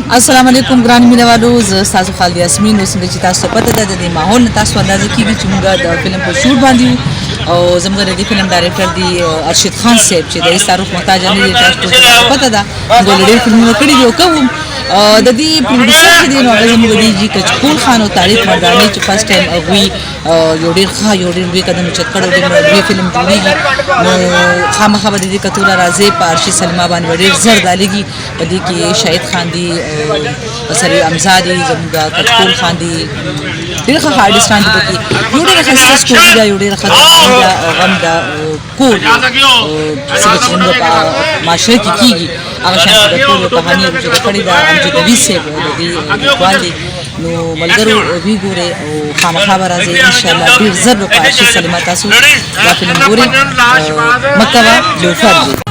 السلام علیکم ګران مینوالو، زه ستاسو خالد یاسمین. اوس چې تاسو پته ده د ماحول تاسو اندازه کیږي چې موږ د فلم په شوټ باندې او زموږ د فلم ډایرکټر دی ارشد خان صاحب چې د تعارف محتاج نه دي. تاسو پته ده موږ ډېر فلمونه کړي دي او کوم د دې پروډوسر چې دی نو هغه زموږ دی کچکول خان او طارق مردانی چې فرست ټایم هغوی یو ډېر ښه یو ډېر لوی قدم اوچت کړی، ډېر لوی فلم جوړېږي نو خامخا به د دې کتوله راځي په ارشد سلیما باندې به ډېر زر ډالېږي. په دې کې شاهد خان دی، سري امزا دی، زموږ کچکول خان دی، ډېر ښه آرټسټان دي پکې. یو ډېره ښایسته سټوري ده، یو ډېره ښه کیسه ده، غم ده، کور څه چې زموږ په معاشره کې کېږي هغه شان د ټولو کهاني چې کړې ده امجد نوي صاحب د دې لیکوال دی. نو ملګرو وی ګورئ او خامخا به راځئ انشاءالله. ډېر زر به په ارشد سلیما تاسو دا فلم ګورئ، مه کوه لوفر دی.